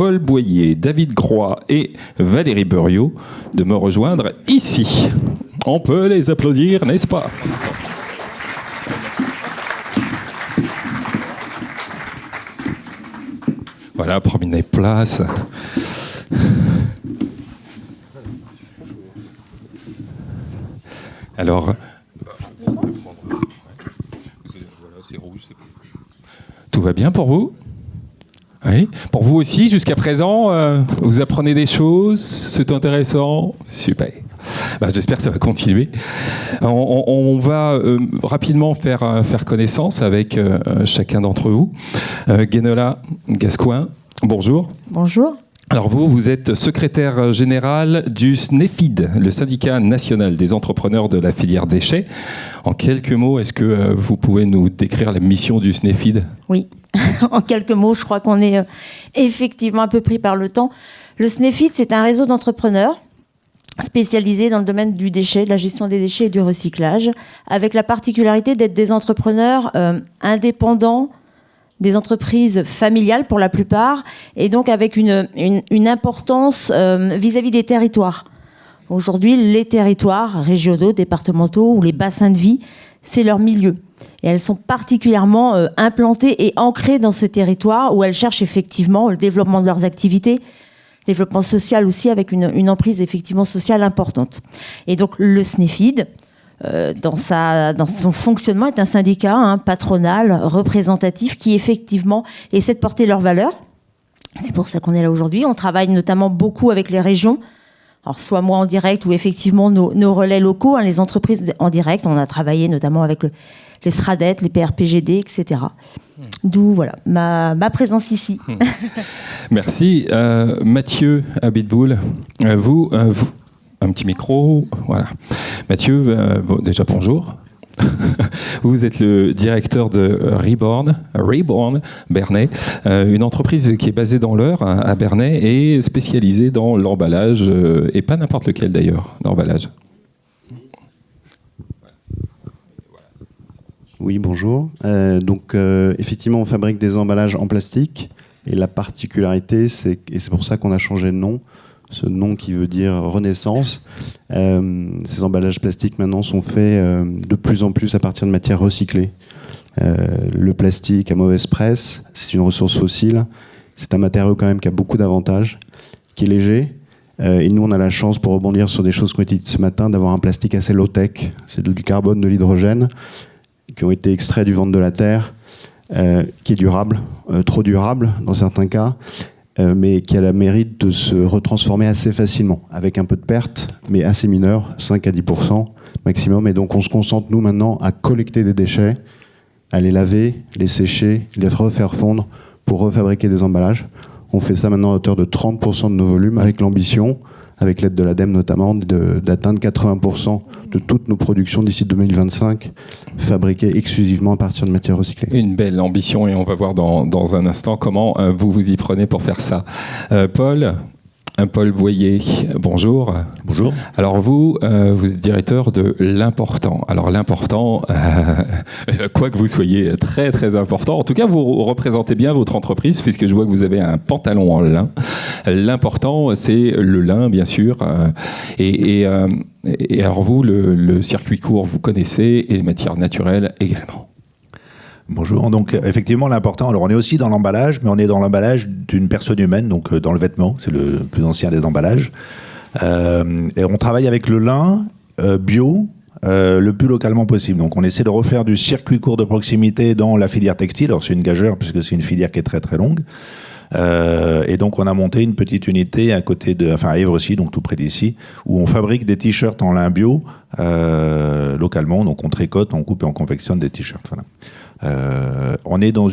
Paul Boyer, David Groix et Valérie Buriot de me rejoindre ici. On peut les applaudir, n'est-ce pas ? Voilà, prenez place. Alors, tout va bien pour vous ? Oui. Pour vous aussi, jusqu'à présent, vous apprenez des choses, c'est intéressant. Super. J'espère que ça va continuer. On va rapidement faire connaissance avec chacun d'entre vous. Guénola Gascoin, bonjour. Bonjour. Alors vous êtes secrétaire général du SNEFID, le syndicat national des entrepreneurs de la filière déchets. En quelques mots, est-ce que vous pouvez nous décrire la mission du SNEFID ? Oui, en quelques mots, je crois qu'on est effectivement un peu pris par le temps. Le SNEFID, c'est un réseau d'entrepreneurs spécialisés dans le domaine du déchet, de la gestion des déchets et du recyclage, avec la particularité d'être des entrepreneurs indépendants, des entreprises familiales pour la plupart, et donc avec une importance vis-à-vis des territoires. Aujourd'hui, les territoires régionaux, départementaux ou les bassins de vie, c'est leur milieu. Et elles sont particulièrement implantées et ancrées dans ce territoire où elles cherchent effectivement le développement de leurs activités, développement social aussi avec une emprise effectivement sociale importante. Et donc le SNEFID, dans son fonctionnement, est un syndicat patronal, représentatif, qui effectivement essaie de porter leurs valeurs. C'est pour ça qu'on est là aujourd'hui. On travaille notamment beaucoup avec les régions. Alors, soit moi en direct ou effectivement nos relais locaux, les entreprises en direct. On a travaillé notamment avec les SRADET, les PRPGD, etc. D'où voilà, ma présence ici. Merci. Mathieu Abitboul, vous, un petit micro, voilà. Mathieu, déjà bonjour. Vous êtes le directeur de Reborn Bernay, une entreprise qui est basée dans l'Eure, à Bernay, et spécialisée dans l'emballage, et pas n'importe lequel d'ailleurs, l'emballage. Oui, bonjour. Effectivement, on fabrique des emballages en plastique, et la particularité, et c'est pour ça qu'on a changé de nom, ce nom qui veut dire renaissance. Ces emballages plastiques maintenant sont faits de plus en plus à partir de matières recyclées. Le plastique à mauvaise presse, c'est une ressource fossile. C'est un matériau quand même qui a beaucoup d'avantages, qui est léger. Et nous, on a la chance, pour rebondir sur des choses qui ont été dites ce matin, d'avoir un plastique assez low-tech. C'est du carbone, de l'hydrogène, qui ont été extraits du ventre de la Terre, qui est durable, trop durable dans certains cas, mais qui a le mérite de se retransformer assez facilement, avec un peu de perte, mais assez mineur, 5 à 10% maximum. Et donc on se concentre, nous, maintenant, à collecter des déchets, à les laver, les sécher, les refaire fondre pour refabriquer des emballages. On fait ça maintenant à hauteur de 30% de nos volumes, avec l'ambition, avec l'aide de l'ADEME notamment, d'atteindre 80% de toutes nos productions d'ici 2025, fabriquées exclusivement à partir de matières recyclées. Une belle ambition, et on va voir dans un instant comment vous vous y prenez pour faire ça. Paul Boyer, bonjour. Bonjour. Alors vous êtes directeur de l'important. Alors l'important, quoi que vous soyez très très important, en tout cas vous représentez bien votre entreprise, puisque je vois que vous avez un pantalon en lin. L'important, c'est le lin, bien sûr. Et alors vous, le circuit court, vous connaissez, et les matières naturelles également. Bonjour. Donc, effectivement, l'important, alors on est aussi dans l'emballage, mais on est dans l'emballage d'une personne humaine, donc dans le vêtement, c'est le plus ancien des emballages. Et on travaille avec le lin bio, le plus localement possible. Donc, on essaie de refaire du circuit court de proximité dans la filière textile. Alors, c'est une gageure, puisque c'est une filière qui est très, très longue. Et donc, on a monté une petite unité à Évrecy, donc tout près d'ici, où on fabrique des t-shirts en lin bio, localement. Donc, on tricote, on coupe et on confectionne des t-shirts. Voilà. On est dans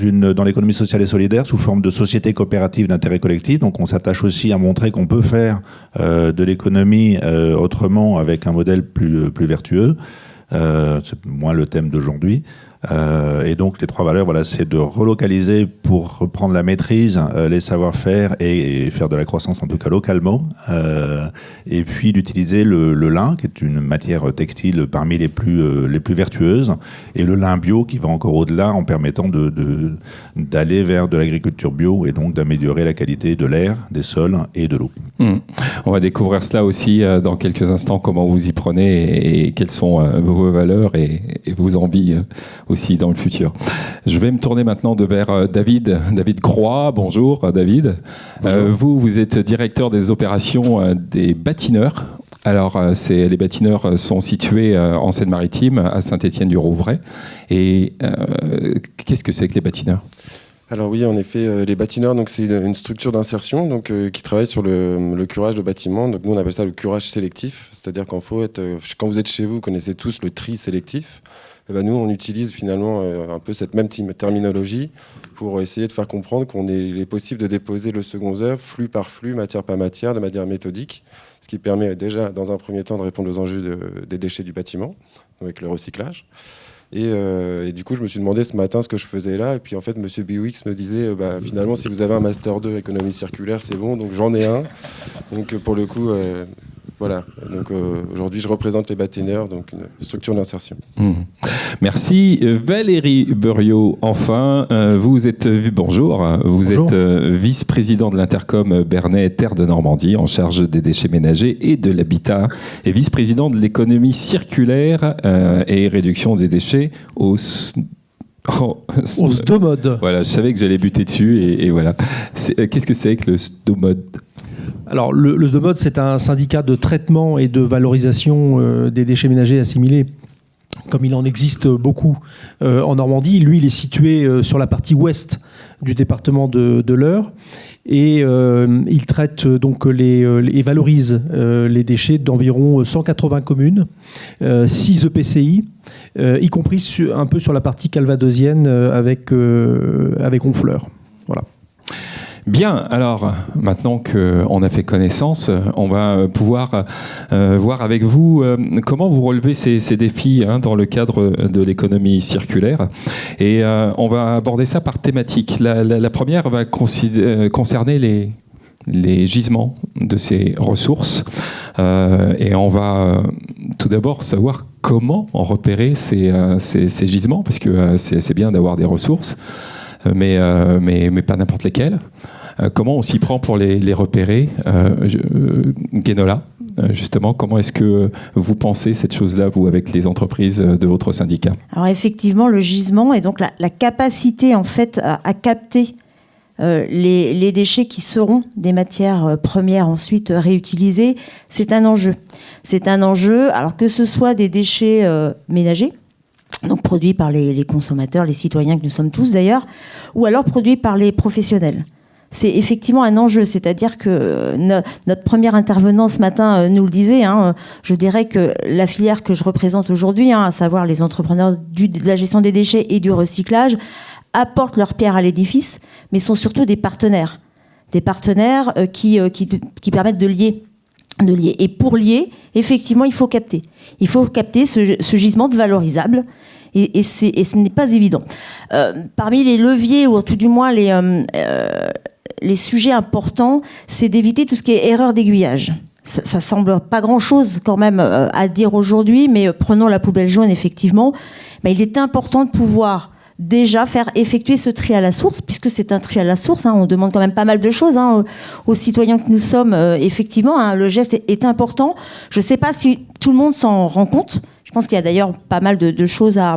l'économie sociale et solidaire sous forme de société coopérative d'intérêt collectif, donc on s'attache aussi à montrer qu'on peut faire de l'économie autrement, avec un modèle plus vertueux. C'est moins le thème d'aujourd'hui. Et donc les 3 valeurs, voilà, c'est de relocaliser pour reprendre la maîtrise, les savoir-faire et faire de la croissance en tout cas localement. Et puis d'utiliser le lin, qui est une matière textile parmi les plus vertueuses, et le lin bio qui va encore au-delà en permettant d'aller vers de l'agriculture bio et donc d'améliorer la qualité de l'air, des sols et de l'eau. On va découvrir cela aussi dans quelques instants, comment vous y prenez et quelles sont vos valeurs et vos envies aussi dans le futur. Je vais me tourner maintenant vers David Croix. Bonjour David. Bonjour. Vous êtes directeur des opérations des bâtineurs. Alors, les bâtineurs sont situés en Seine-Maritime, à Saint-Étienne-du-Rouvray. Et qu'est-ce que c'est que les bâtineurs ? Alors oui, en effet, les bâtineurs, donc c'est une structure d'insertion donc qui travaille sur le curage de bâtiments. Donc nous, on appelle ça le curage sélectif. C'est-à-dire quand vous êtes chez vous, vous connaissez tous le tri sélectif. Et ben nous, on utilise finalement un peu cette même terminologie pour essayer de faire comprendre il est possible de déposer le second œuvre, flux par flux, matière par matière, de manière méthodique, ce qui permet déjà, dans un premier temps, de répondre aux enjeux des déchets du bâtiment, avec le recyclage. Et du coup, je me suis demandé ce matin ce que je faisais là. Et puis, en fait, Monsieur Biwix me disait, finalement, si vous avez un Master 2 économie circulaire, c'est bon. Donc, j'en ai un. Donc, pour le coup, voilà. Donc, aujourd'hui, je représente les bâtineurs, donc une structure d'insertion. Merci. Valérie Buriot, enfin, vous êtes, bonjour. Vous êtes vice-président de l'Intercom Bernay Terre de Normandie, en charge des déchets ménagers et de l'habitat, et vice-président de l'économie circulaire et réduction des déchets au SDOMOD. Voilà, je savais que j'allais buter dessus et voilà. Qu'est-ce que c'est que le SDOMOD ? Alors, le SDOMOD, c'est un syndicat de traitement et de valorisation des déchets ménagers assimilés, comme il en existe beaucoup en Normandie. Lui, il est situé sur la partie ouest du département de l'Eure. Et il traite donc et valorise les déchets d'environ 180 communes, 6 EPCI, y compris un peu sur la partie calvadosienne avec Honfleur. Voilà. Bien, alors maintenant qu'on a fait connaissance, on va pouvoir voir avec vous comment vous relevez ces défis dans le cadre de l'économie circulaire. Et on va aborder ça par thématique. La première va concerner les gisements de ces ressources. Et on va tout d'abord savoir comment repérer ces gisements, parce que c'est bien d'avoir des ressources, mais pas n'importe lesquelles. Comment on s'y prend pour les repérer Guénola, justement, comment est-ce que vous pensez cette chose-là, vous, avec les entreprises de votre syndicat ? Alors effectivement, le gisement est donc la capacité en fait à capter les déchets qui seront des matières premières ensuite réutilisées. C'est un enjeu. C'est un enjeu, alors que ce soit des déchets ménagers, donc produits par les consommateurs, les citoyens que nous sommes tous d'ailleurs, ou alors produits par les professionnels. C'est effectivement un enjeu, c'est-à-dire que notre premier intervenant ce matin nous le disait, je dirais que la filière que je représente aujourd'hui, à savoir les entrepreneurs de la gestion des déchets et du recyclage, apportent leur pierre à l'édifice, mais sont surtout des partenaires qui permettent de lier. Et pour lier, effectivement, il faut capter. Il faut capter ce gisement de valorisable. Et ce n'est pas évident. Parmi les leviers, ou tout du moins les sujets importants, c'est d'éviter tout ce qui est erreur d'aiguillage. Ça semble pas grand-chose quand même à dire aujourd'hui, mais prenons la poubelle jaune, effectivement. Mais il est important de pouvoir déjà faire effectuer ce tri à la source, puisque c'est un tri à la source. On demande quand même pas mal de choses aux citoyens que nous sommes. Effectivement, le geste est important. Je ne sais pas si tout le monde s'en rend compte. Je pense qu'il y a d'ailleurs pas mal de choses à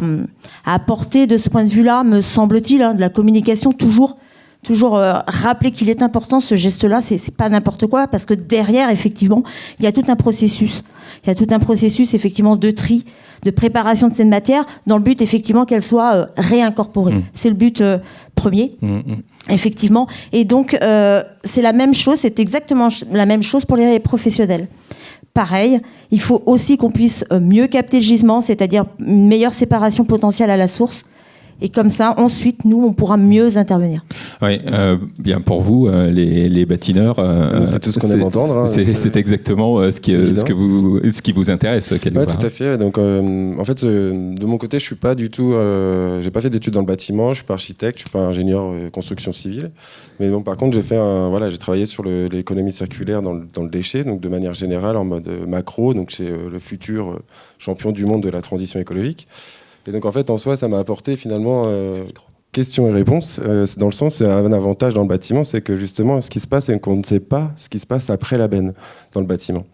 apporter de ce point de vue-là, me semble-t-il, de la communication, toujours rappeler qu'il est important ce geste-là, c'est pas n'importe quoi, parce que derrière, effectivement, il y a tout un processus. Il y a tout un processus, effectivement, de tri, de préparation de cette matière, dans le but, effectivement, qu'elle soit réincorporée. C'est le but premier. Effectivement. Et donc, c'est la même chose, c'est exactement la même chose pour les professionnels. Pareil, il faut aussi qu'on puisse mieux capter le gisement, c'est-à-dire une meilleure séparation potentielle à la source. Et comme ça, ensuite, nous, on pourra mieux intervenir. Oui, bien pour vous, les bâtineurs. C'est tout ce qu'on aime entendre. Hein. C'est exactement ce qui vous intéresse. Oui, tout à fait. Donc, en fait, de mon côté, je suis pas du tout. J'ai pas fait d'études dans le bâtiment. Je suis pas architecte. Je suis pas ingénieur construction civile. Mais bon, par contre, j'ai travaillé sur l'économie circulaire dans le déchet, donc de manière générale, en mode macro. Donc, c'est le futur champion du monde de la transition écologique. Et donc, en fait, en soi, ça m'a apporté finalement questions et réponses. Dans le sens, c'est un avantage dans le bâtiment, c'est que justement, ce qui se passe, c'est qu'on ne sait pas ce qui se passe après la benne dans le bâtiment.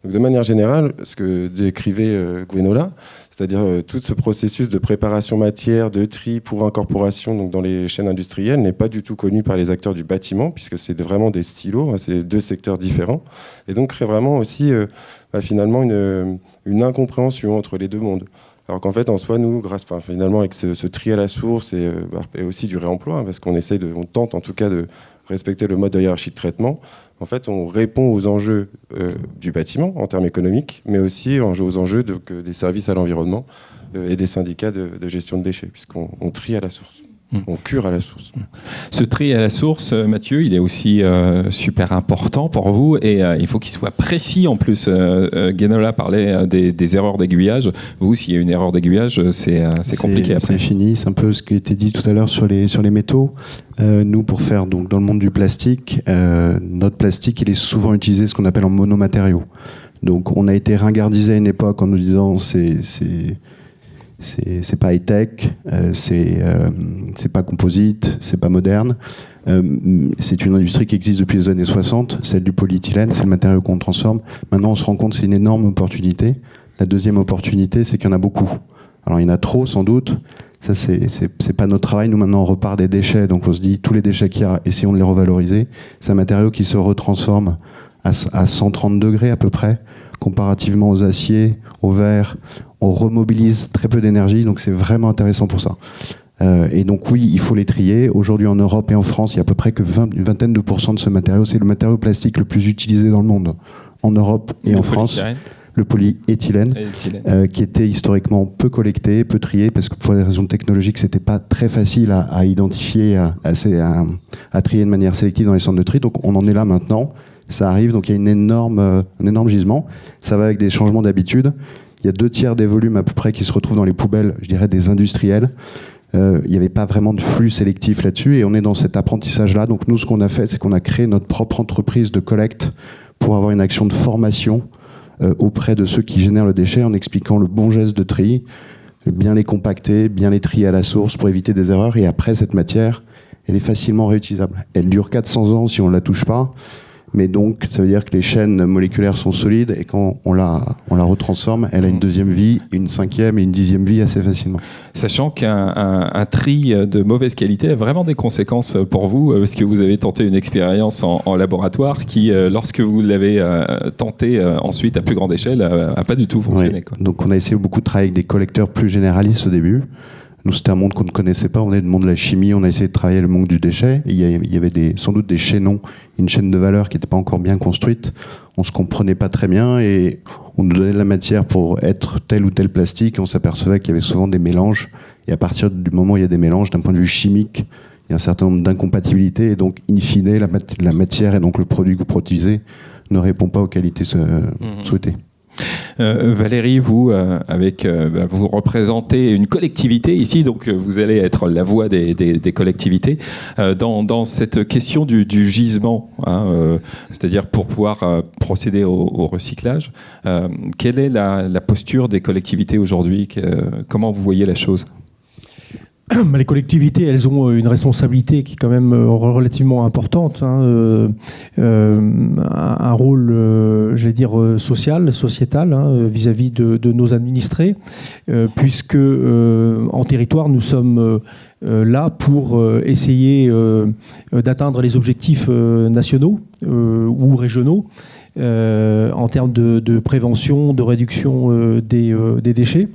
Donc, de manière générale, ce que décrivait Gwenola, c'est-à-dire tout ce processus de préparation matière, de tri pour incorporation donc dans les chaînes industrielles, n'est pas du tout connu par les acteurs du bâtiment, puisque c'est vraiment des silos, hein, c'est deux secteurs différents, et donc crée vraiment aussi finalement une incompréhension entre les deux mondes. Alors qu'en fait, en soi, nous, finalement, avec ce tri à la source et aussi du réemploi, hein, parce qu'on tente en tout cas de respecter le mode de hiérarchie de traitement, en fait, on répond aux enjeux du bâtiment en termes économiques, mais aussi aux enjeux des services à l'environnement et des syndicats de gestion de déchets, puisqu'on trie à la source. On cure à la source. Ce tri à la source, Mathieu, il est aussi super important pour vous et il faut qu'il soit précis en plus. Gwenola parlait des erreurs d'aiguillage. Vous, s'il y a une erreur d'aiguillage, c'est compliqué après. C'est fini, c'est un peu ce qui a été dit tout à l'heure sur les métaux. Nous, pour faire donc, dans le monde du plastique, notre plastique, il est souvent utilisé ce qu'on appelle en monomatériaux. Donc on a été ringardisé à une époque en nous disant c'est pas high-tech, c'est pas composite, c'est pas moderne. C'est une industrie qui existe depuis les années 60, celle du polyéthylène, c'est le matériau qu'on transforme. Maintenant, on se rend compte que c'est une énorme opportunité. La deuxième opportunité, c'est qu'il y en a beaucoup. Alors, il y en a trop, sans doute. Ça, c'est pas notre travail. Nous, maintenant, on repart des déchets. Donc, on se dit, tous les déchets qu'il y a, essayons de les revaloriser. C'est un matériau qui se retransforme à 130 degrés à peu près, comparativement aux aciers, aux verres. On remobilise très peu d'énergie, donc c'est vraiment intéressant pour ça. Et donc oui, il faut les trier. Aujourd'hui en Europe et en France, il y a à peu près que une vingtaine de % de ce matériau. C'est le matériau plastique le plus utilisé dans le monde. En Europe et en France, le polyéthylène, qui était historiquement peu collecté, peu trié, parce que pour des raisons technologiques, c'était pas très facile à identifier, à trier de manière sélective dans les centres de tri. Donc on en est là maintenant. Ça arrive, donc il y a un énorme gisement. Ça va avec des changements d'habitude. Il y a 2/3 des volumes à peu près qui se retrouvent dans les poubelles, je dirais, des industriels. Il n'y avait pas vraiment de flux sélectif là-dessus et on est dans cet apprentissage-là. Donc nous, ce qu'on a fait, c'est qu'on a créé notre propre entreprise de collecte pour avoir une action de formation auprès de ceux qui génèrent le déchet en expliquant le bon geste de tri, bien les compacter, bien les trier à la source pour éviter des erreurs. Et après, cette matière, elle est facilement réutilisable. Elle dure 400 ans si on ne la touche pas. Mais donc, ça veut dire que les chaînes moléculaires sont solides et quand on la retransforme, elle a une deuxième vie, une cinquième et une 10e vie assez facilement. Sachant qu'un tri de mauvaise qualité a vraiment des conséquences pour vous, parce que vous avez tenté une expérience en laboratoire qui, lorsque vous l'avez tenté ensuite à plus grande échelle, n'a pas du tout fonctionné. Oui. Quoi. Donc on a essayé beaucoup de travailler avec des collecteurs plus généralistes au début. Nous, c'était un monde qu'on ne connaissait pas. On est du monde de la chimie. On a essayé de travailler le monde du déchet. Il y avait sans doute des chaînons, une chaîne de valeur qui n'était pas encore bien construite. On ne se comprenait pas très bien et on nous donnait de la matière pour être tel ou tel plastique. Et on s'apercevait qu'il y avait souvent des mélanges. Et à partir du moment où il y a des mélanges, d'un point de vue chimique, il y a un certain nombre d'incompatibilités. Et donc, in fine, la matière et donc le produit que vous produisez ne répond pas aux qualités souhaitées. Valérie, vous, vous représentez une collectivité ici, donc vous allez être la voix des collectivités dans cette question du gisement, hein, c'est-à-dire pour pouvoir procéder au recyclage. Quelle est la posture des collectivités aujourd'hui ? Comment vous voyez la chose ? Les collectivités, elles ont une responsabilité qui est quand même relativement importante, hein, un rôle, j'allais dire, sociétal, hein, vis-à-vis de nos administrés, puisque en territoire, nous sommes là pour essayer d'atteindre les objectifs nationaux ou régionaux en termes de prévention, de réduction des déchets.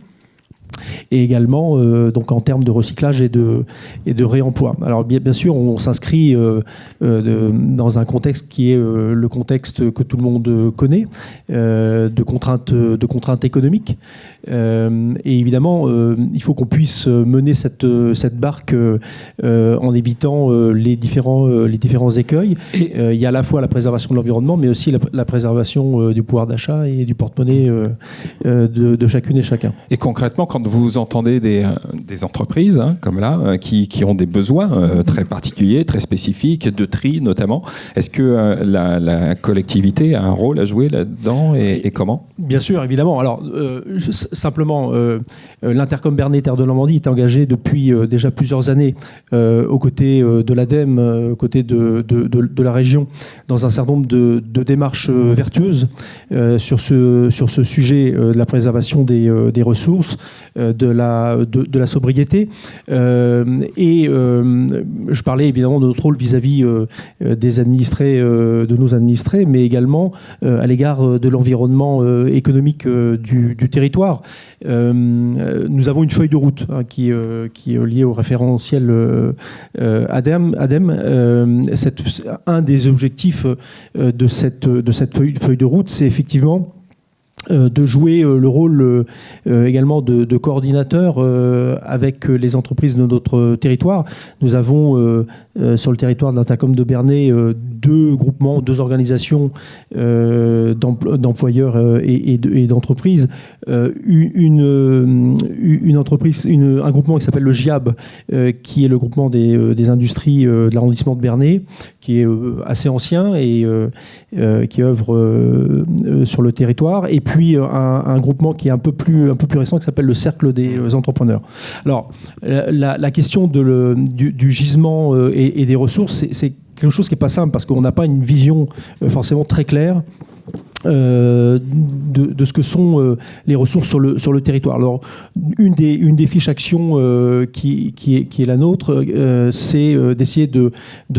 et également donc en termes de recyclage et de réemploi. Alors bien sûr, on s'inscrit dans un contexte qui est le contexte que tout le monde connaît, de contraintes économiques. Et évidemment, il faut qu'on puisse mener cette barque en évitant les différents écueils. Il y a à la fois la préservation de l'environnement, mais aussi la préservation du pouvoir d'achat et du porte-monnaie de chacune et chacun. Et concrètement, quand vous entendez des entreprises comme là, qui ont des besoins très particuliers, très spécifiques, de tri notamment, est-ce que la collectivité a un rôle à jouer là-dedans et comment ? Bien sûr, évidemment. Alors, simplement, l'Intercom Bernay Terre de Normandie est engagé depuis déjà plusieurs années aux côtés de l'ADEME, aux côtés de la région, dans un certain nombre de démarches vertueuses sur ce sujet de la préservation des ressources, de la sobriété. Et je parlais évidemment de notre rôle vis-à-vis des administrés, de nos administrés, mais également à l'égard de l'environnement économique du territoire. Nous avons une feuille de route qui est liée au référentiel ADEME. Un des objectifs de cette feuille de route, c'est effectivement de jouer le rôle également de coordinateur avec les entreprises de notre territoire. Nous avons sur le territoire de l'Intercom de Bernay deux groupements, deux organisations d'employeurs et d'entreprises. Une entreprise, un groupement qui s'appelle le GIAB, qui est le groupement des industries de l'arrondissement de Bernay, qui est assez ancien et qui œuvre sur le territoire. Et puis un groupement qui est un peu plus récent, qui s'appelle le Cercle des entrepreneurs. Alors, la question du gisement et des ressources, c'est quelque chose qui n'est pas simple, parce qu'on n'a pas une vision forcément très claire de ce que sont les ressources sur le territoire. Alors, une des fiches actions qui est la nôtre, c'est d'essayer de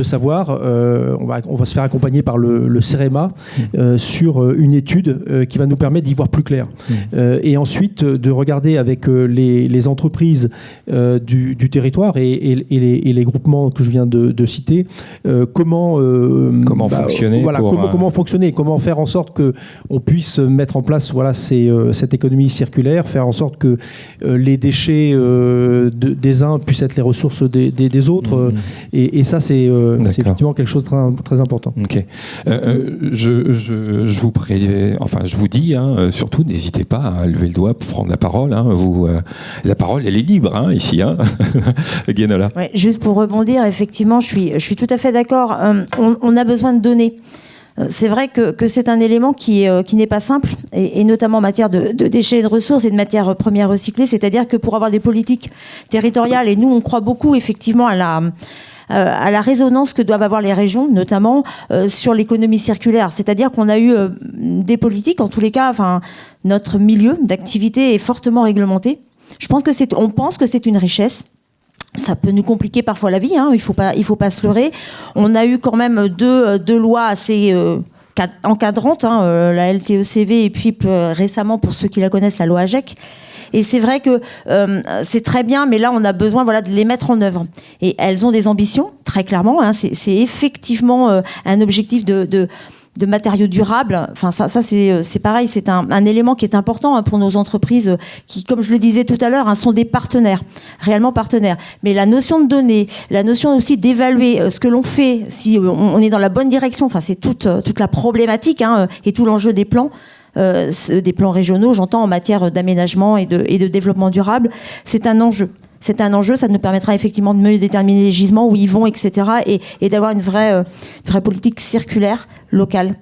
savoir, on va se faire accompagner par le CEREMA sur une étude qui va nous permettre d'y voir plus clair. Et ensuite, de regarder avec les entreprises du territoire et les groupements que je viens de citer, comment fonctionner, voilà, comment fonctionner, comment faire en sorte que on puisse mettre en place cette économie circulaire, faire en sorte que les déchets des uns puissent être les ressources des autres. Et ça, c'est effectivement quelque chose de très, très important. Ok. Je vous dis, surtout, n'hésitez pas à lever le doigt pour prendre la parole. La parole, elle est libre ici. Guénola. Ouais, juste pour rebondir, effectivement, je suis tout à fait d'accord. On a besoin de données. C'est vrai que c'est un élément qui n'est pas simple, et notamment en matière de déchets et de ressources et de matières premières recyclées. C'est-à-dire que pour avoir des politiques territoriales, et nous on croit beaucoup effectivement à la résonance que doivent avoir les régions, notamment sur l'économie circulaire. C'est-à-dire qu'on a eu des politiques, en tous les cas, notre milieu d'activité est fortement réglementé. On pense que c'est une richesse. Ça peut nous compliquer parfois la vie, il faut pas se leurrer. On a eu quand même deux lois assez encadrantes, la LTECV et puis récemment, pour ceux qui la connaissent, la loi AGEC. Et c'est vrai que c'est très bien, mais là, on a besoin de les mettre en œuvre. Et elles ont des ambitions, très clairement. C'est effectivement un objectif de matériaux durables. Ça c'est pareil, c'est un élément qui est important pour nos entreprises qui, comme je le disais tout à l'heure, sont des partenaires, réellement partenaires. Mais la notion de données, la notion aussi d'évaluer ce que l'on fait, si on est dans la bonne direction, c'est toute la problématique et tout l'enjeu des plans régionaux, j'entends, en matière d'aménagement et de développement durable, c'est un enjeu. C'est un enjeu, ça nous permettra effectivement de mieux déterminer les gisements, où ils vont, etc. et d'avoir une vraie politique circulaire locale,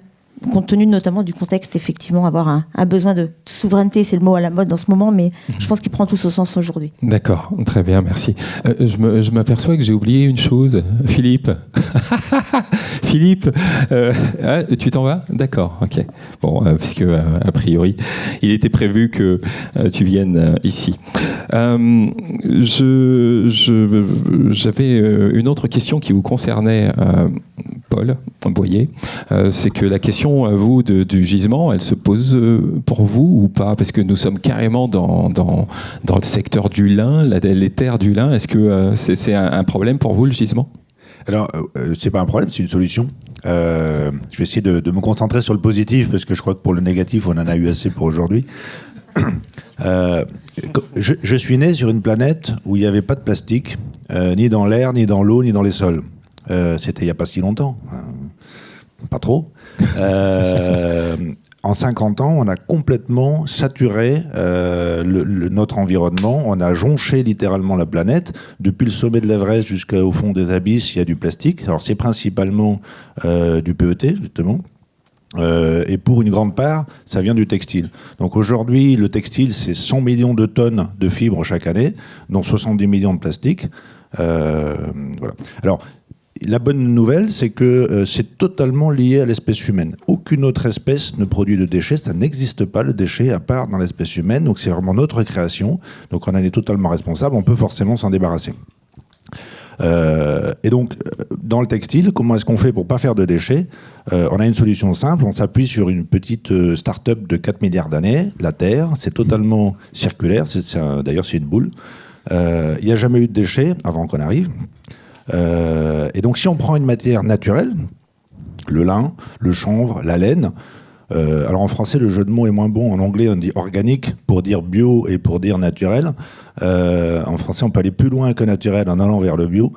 compte tenu notamment du contexte, effectivement, avoir un besoin de souveraineté, c'est le mot à la mode dans ce moment, mais je pense qu'il prend tout son sens aujourd'hui. D'accord, très bien, merci. Je m'aperçois que j'ai oublié une chose. Philippe Philippe, tu t'en vas ? D'accord, ok. Bon, parce que a priori, il était prévu que tu viennes ici. J'avais une autre question qui vous concernait, Paul Boyer. C'est que la question, vous, du gisement, elle se pose pour vous ou pas? Parce que nous sommes carrément dans le secteur du lin, les terres du lin. Est-ce que c'est un problème pour vous, le gisement? Alors, c'est pas un problème, c'est une solution. Je vais essayer de me concentrer sur le positif, parce que je crois que pour le négatif, on en a eu assez pour aujourd'hui. Je suis né sur une planète où il n'y avait pas de plastique, ni dans l'air, ni dans l'eau, ni dans les sols. C'était il n'y a pas si longtemps. Pas trop. En 50 ans, on a complètement saturé notre environnement. On a jonché littéralement la planète. Depuis le sommet de l'Everest jusqu'au fond des abysses, il y a du plastique. Alors, c'est principalement du PET, justement. Et pour une grande part, ça vient du textile. Donc aujourd'hui, le textile, c'est 100 millions de tonnes de fibres chaque année, dont 70 millions de plastique. Voilà. Alors, la bonne nouvelle, c'est que c'est totalement lié à l'espèce humaine. Aucune autre espèce ne produit de déchets. Ça n'existe pas, le déchet, à part dans l'espèce humaine. Donc c'est vraiment notre création. Donc on en est totalement responsable. On peut forcément s'en débarrasser. Et donc, dans le textile, comment est-ce qu'on fait pour ne pas faire de déchets? On a une solution simple. On s'appuie sur une petite start-up de 4 milliards d'années, la Terre. C'est totalement circulaire. D'ailleurs, c'est une boule. Il n'y a jamais eu de déchets avant qu'on arrive. Et donc, si on prend une matière naturelle, le lin, le chanvre, la laine, alors en français, le jeu de mots est moins bon. En anglais, on dit organique pour dire bio et pour dire naturel. En français, on peut aller plus loin que naturel en allant vers le bio.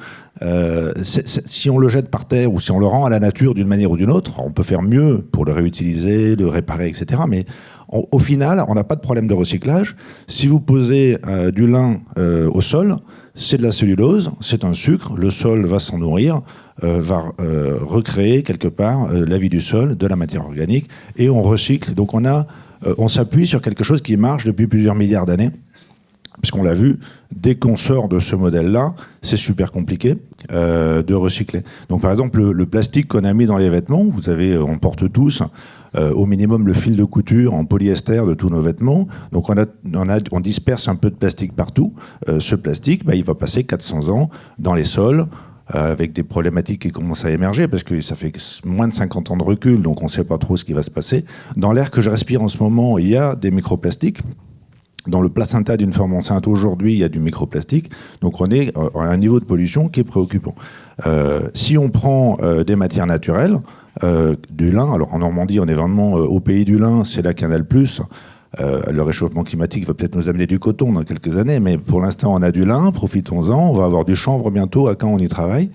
Si on le jette par terre ou si on le rend à la nature d'une manière ou d'une autre, on peut faire mieux pour le réutiliser, le réparer, etc. Mais au final, on n'a pas de problème de recyclage. Si vous posez du lin au sol, c'est de la cellulose, c'est un sucre, le sol va s'en nourrir, va recréer quelque part la vie du sol, de la matière organique, et on recycle. Donc on s'appuie sur quelque chose qui marche depuis plusieurs milliards d'années, puisqu'on l'a vu, dès qu'on sort de ce modèle-là, c'est super compliqué de recycler. Donc par exemple, le plastique qu'on a mis dans les vêtements, on porte tous au minimum le fil de couture en polyester de tous nos vêtements. Donc on disperse un peu de plastique partout. Ce plastique, il va passer 400 ans dans les sols, avec des problématiques qui commencent à émerger, parce que ça fait moins de 50 ans de recul, donc on ne sait pas trop ce qui va se passer. Dans l'air que je respire en ce moment, il y a des microplastiques. Dans le placenta d'une femme enceinte, aujourd'hui, il y a du microplastique. Donc on est à un niveau de pollution qui est préoccupant. Si on prend des matières naturelles, du lin, alors en Normandie, on est vraiment au pays du lin, c'est là qu'il y en a le plus. Le réchauffement climatique va peut-être nous amener du coton dans quelques années, mais pour l'instant, on a du lin, profitons-en. On va avoir du chanvre bientôt, à quand on y travaille.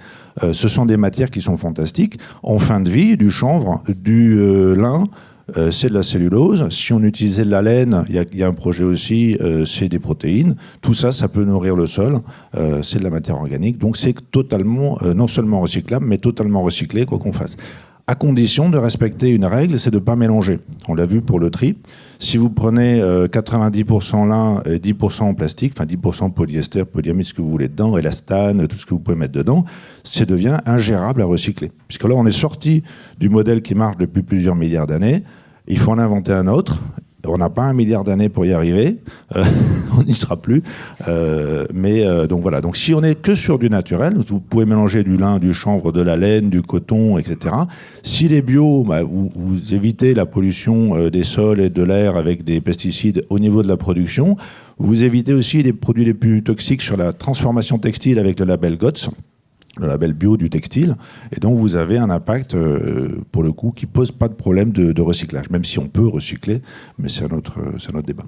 Ce sont des matières qui sont fantastiques. En fin de vie, du chanvre, du lin, c'est de la cellulose. Si on utilisait de la laine, il y a un projet aussi, c'est des protéines. Tout ça, ça peut nourrir le sol. C'est de la matière organique. Donc c'est totalement, non seulement recyclable, mais totalement recyclé, quoi qu'on fasse. À condition de respecter une règle, c'est de ne pas mélanger. On l'a vu pour le tri. Si vous prenez 90% lin et 10% en plastique, enfin 10% polyester, polyamide, ce que vous voulez dedans, élastane, tout ce que vous pouvez mettre dedans, ça devient ingérable à recycler. Puisque là, on est sorti du modèle qui marche depuis plusieurs milliards d'années. Il faut en inventer un autre. On n'a pas 1 milliard d'années pour y arriver. On n'y sera plus. Donc voilà. Donc si on n'est que sur du naturel, vous pouvez mélanger du lin, du chanvre, de la laine, du coton, etc. S'il est bio, vous évitez la pollution des sols et de l'air avec des pesticides au niveau de la production. Vous évitez aussi les produits les plus toxiques sur la transformation textile avec le label GOTS, le label bio du textile, et donc vous avez un impact, pour le coup, qui ne pose pas de problème de recyclage, même si on peut recycler, mais c'est un autre débat.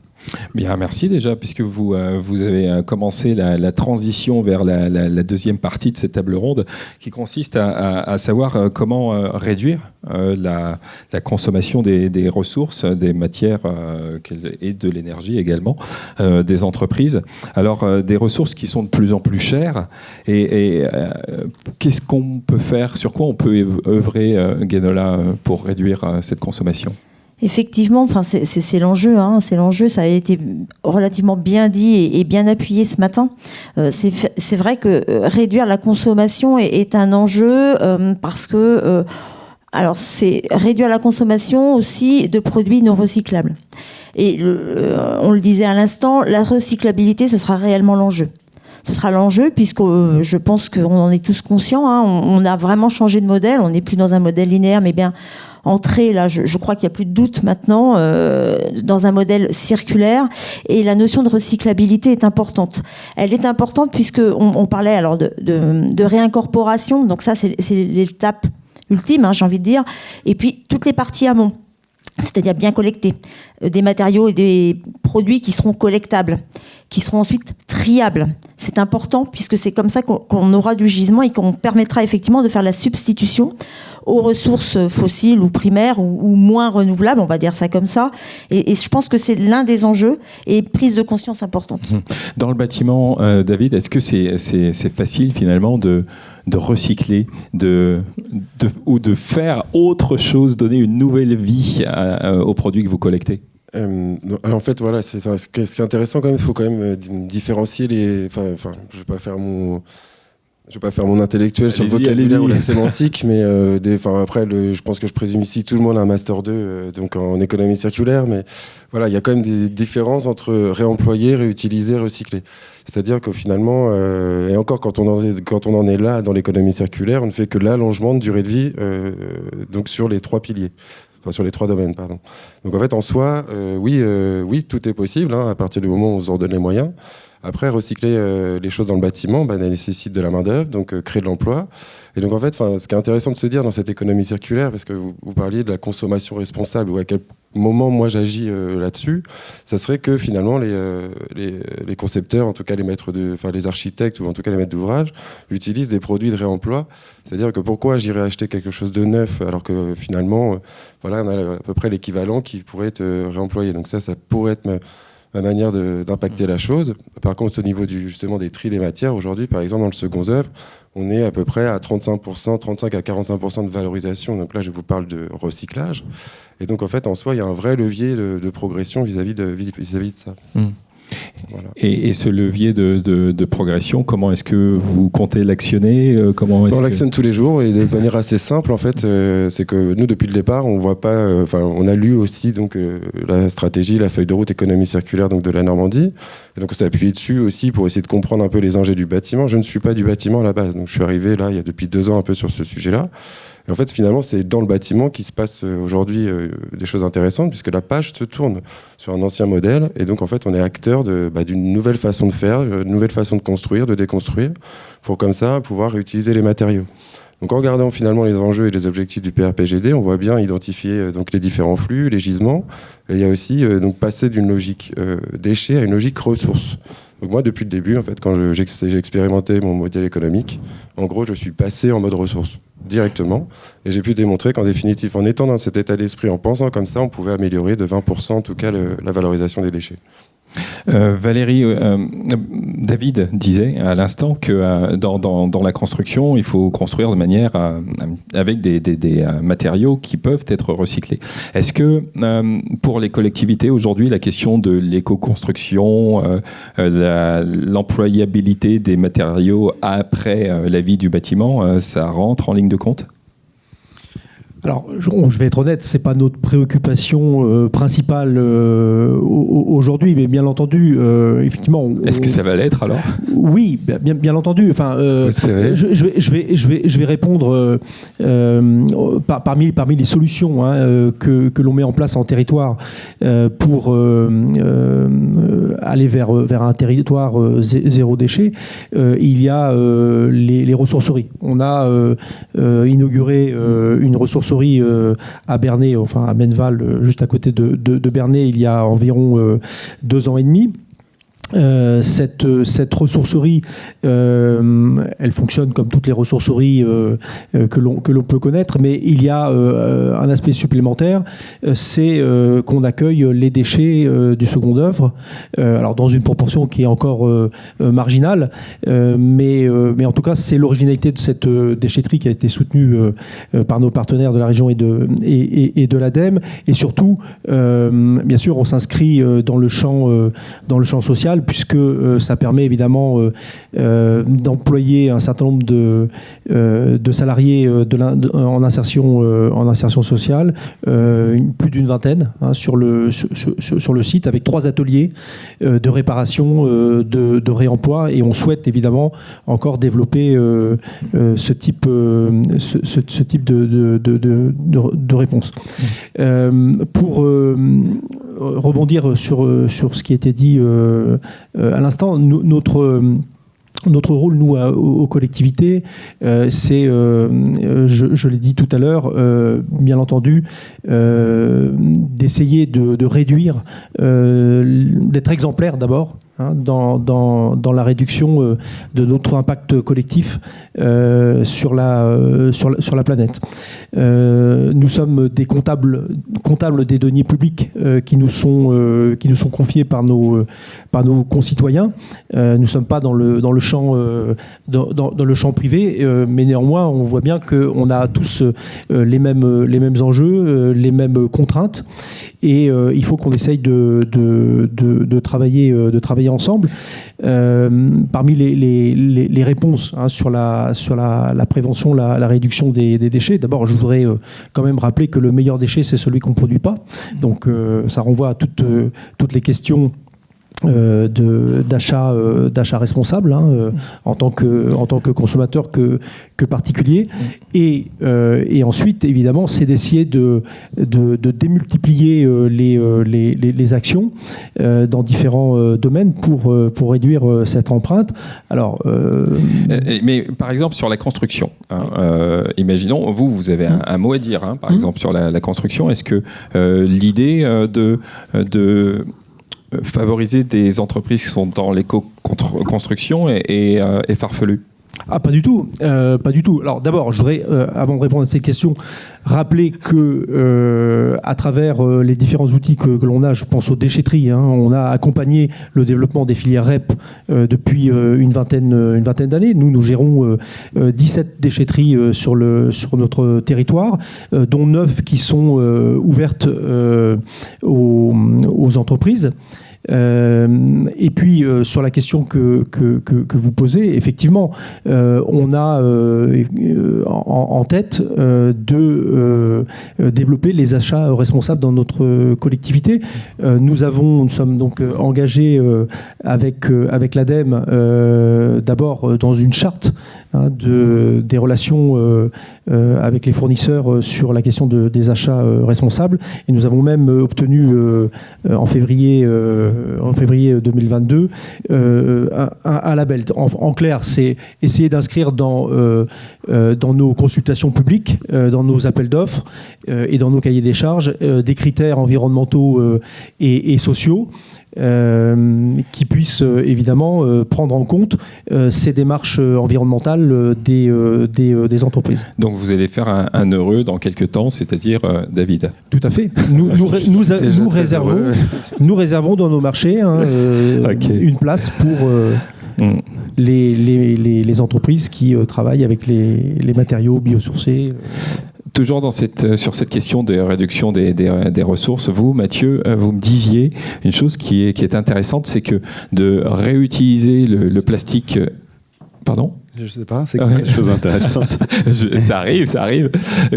Bien, merci déjà, puisque vous avez commencé la transition vers la deuxième partie de cette table ronde, qui consiste à savoir comment réduire la consommation des ressources, des matières et de l'énergie également, des entreprises. Alors, des ressources qui sont de plus en plus chères, et qu'est-ce qu'on peut faire, sur quoi on peut œuvrer, Guénola, pour réduire cette consommation ? Effectivement, c'est l'enjeu. C'est l'enjeu. Ça a été relativement bien dit et bien appuyé ce matin. C'est vrai que réduire la consommation est un enjeu parce que alors c'est réduire la consommation aussi de produits non recyclables. Et on le disait à l'instant, la recyclabilité, ce sera réellement l'enjeu. Ce sera l'enjeu, puisque je pense qu'on en est tous conscients. Hein. On a vraiment changé de modèle. On n'est plus dans un modèle linéaire, mais bien entrer, là, je crois qu'il n'y a plus de doute maintenant, dans un modèle circulaire. Et la notion de recyclabilité est importante. Elle est importante puisqu'on parlait alors de réincorporation. Donc ça, c'est l'étape ultime, hein, j'ai envie de dire. Et puis, toutes les parties amont, c'est-à-dire bien collecter des matériaux et des produits qui seront collectables, qui seront ensuite triables. C'est important puisque c'est comme ça qu'on aura du gisement et qu'on permettra effectivement de faire la substitution aux ressources fossiles ou primaires ou moins renouvelables, on va dire ça comme ça. Et je pense que c'est l'un des enjeux et prise de conscience importante. Dans le bâtiment, David, est-ce que c'est facile finalement de recycler ou de faire autre chose, donner une nouvelle vie aux produits que vous collectez? Alors en fait, voilà, ce qui est intéressant quand même, il faut quand même différencier les. Enfin, je vais pas faire mon intellectuel sur le vocabulaire ou la sémantique, mais après, je pense que je présume ici tout le monde a un master 2 donc en économie circulaire, mais voilà, il y a quand même des différences entre réemployer, réutiliser, recycler. C'est-à-dire que finalement, et encore quand on en est là dans l'économie circulaire, on ne fait que l'allongement de durée de vie donc sur les 3 piliers. Enfin, sur les 3 domaines, pardon. Donc en fait, en soi, oui, tout est possible, hein, à partir du moment où on se redonne les moyens. Après, recycler les choses dans le bâtiment, ça nécessite de la main-d'œuvre, donc créer de l'emploi. Et donc en fait, ce qui est intéressant de se dire dans cette économie circulaire, parce que vous parliez de la consommation responsable, ou à quel moment moi j'agis là-dessus, ça serait que finalement les concepteurs, en tout cas les architectes ou en tout cas les maîtres d'ouvrage, utilisent des produits de réemploi. C'est-à-dire que pourquoi j'irais acheter quelque chose de neuf alors que finalement, voilà, on a à peu près l'équivalent qui pourrait être réemployé. Donc ça pourrait être ma manière d'impacter la chose. Par contre, au niveau justement des tri des matières, aujourd'hui, par exemple, dans le second œuvre, on est à peu près à 35 à 45% de valorisation. Donc là, je vous parle de recyclage. Et donc, en fait, en soi, il y a un vrai levier de progression vis-à-vis de ça. Voilà. Et ce levier de progression, comment est-ce que vous comptez l'actionner? On l'actionne tous les jours et de manière assez simple en fait. C'est que nous depuis le départ, on voit pas. On a lu aussi donc la stratégie, la feuille de route économie circulaire donc de la Normandie. Et donc on s'est appuyé dessus aussi pour essayer de comprendre un peu les enjeux du bâtiment. Je ne suis pas du bâtiment à la base, donc je suis arrivé là il y a depuis 2 ans un peu sur ce sujet-là. Et en fait, finalement, c'est dans le bâtiment qu'il se passe aujourd'hui des choses intéressantes, puisque la page se tourne sur un ancien modèle. Et donc, en fait, on est acteur d'une nouvelle façon de faire, une nouvelle façon de construire, de déconstruire, pour comme ça pouvoir réutiliser les matériaux. Donc, en regardant finalement les enjeux et les objectifs du PRPGD, on voit bien identifier donc les différents flux, les gisements. Et il y a aussi donc passer d'une logique déchets à une logique ressources. Donc moi, depuis le début, en fait, quand j'ai expérimenté mon modèle économique, en gros, je suis passé en mode ressources directement. Et j'ai pu démontrer qu'en définitive, en étant dans cet état d'esprit, en pensant comme ça, on pouvait améliorer de 20% en tout cas la valorisation des déchets. Valérie, David disait à l'instant que dans la construction, il faut construire de manière avec des matériaux qui peuvent être recyclés. Est-ce que pour les collectivités aujourd'hui, la question de l'éco-construction, l'employabilité des matériaux après la vie du bâtiment, ça rentre en ligne de compte ? Alors, je vais être honnête, c'est pas notre préoccupation principale aujourd'hui, mais bien entendu, effectivement. Est-ce que ça va l'être alors ? Oui, bien entendu. Enfin, je vais répondre parmi les solutions que l'on met en place en territoire pour aller vers un territoire zéro déchet. Il y a les ressourceries. On a inauguré une ressourcerie à Bernay, enfin à Menneval, juste à côté de Bernay, il y a environ 2 ans et demi. Cette ressourcerie, elle fonctionne comme toutes les ressourceries que l'on peut connaître, mais il y a un aspect supplémentaire, c'est qu'on accueille les déchets du second œuvre, alors dans une proportion qui est encore marginale, mais en tout cas c'est l'originalité de cette déchetterie qui a été soutenue par nos partenaires de la région et de l'ADEME, et surtout bien sûr on s'inscrit dans le champ social. social, puisque ça permet évidemment d'employer un certain nombre de salariés en insertion sociale, plus d'une vingtaine sur le site, avec 3 ateliers de réparation, de réemploi, et on souhaite évidemment encore développer ce type de réponse. Pour rebondir sur ce qui était dit à l'instant, notre rôle, nous, aux collectivités, c'est, je l'ai dit tout à l'heure, bien entendu, d'essayer de réduire, d'être exemplaire d'abord, dans la réduction de notre impact collectif sur la planète. Nous sommes des comptables des deniers publics qui nous sont confiés par nos concitoyens. Nous ne sommes pas dans le champ privé, mais néanmoins on voit bien qu'on a tous les mêmes enjeux, les mêmes contraintes, et il faut qu'on essaye de travailler ensemble. Parmi les réponses sur la prévention, la réduction des déchets, d'abord je voudrais quand même rappeler que le meilleur déchet, c'est celui qu'on ne produit pas. Donc ça renvoie à toutes les questions d'achat responsable, en tant que consommateur que particulier, et ensuite évidemment c'est d'essayer de démultiplier les actions dans différents domaines pour réduire cette empreinte. Alors mais par exemple sur la construction, imaginons vous avez un mot à dire, par exemple sur la construction. Est-ce que l'idée de favoriser des entreprises qui sont dans l'éco-construction est farfelue? Pas du tout. Pas du tout. Alors d'abord, je voudrais, avant de répondre à ces questions, rappeler que à travers les différents outils que l'on a, je pense aux déchetteries, on a accompagné le développement des filières REP depuis une vingtaine d'années. Nous gérons 17 déchetteries sur notre territoire, dont 9 qui sont ouvertes aux entreprises. Et puis sur la question que vous posez, effectivement, on a en tête de développer les achats responsables dans notre collectivité. Nous sommes donc engagés avec l'ADEME, d'abord dans une charte des relations avec les fournisseurs sur la question des achats responsables, et nous avons même obtenu en février 2022 un label. En clair, c'est essayer d'inscrire dans nos consultations publiques, dans nos appels d'offres et dans nos cahiers des charges des critères environnementaux et sociaux qui puissent évidemment prendre en compte ces démarches environnementales des entreprises. Donc vous allez faire un heureux dans quelques temps, c'est-à-dire David. Tout à fait. Nous réservons dans nos marchés une place pour les entreprises qui travaillent avec les matériaux biosourcés. Toujours sur cette question de réduction des ressources, vous, Mathieu, vous me disiez une chose qui est intéressante, c'est que de réutiliser le plastique... Pardon ? Je ne sais pas, c'est quoi les choses intéressantes? Ça arrive.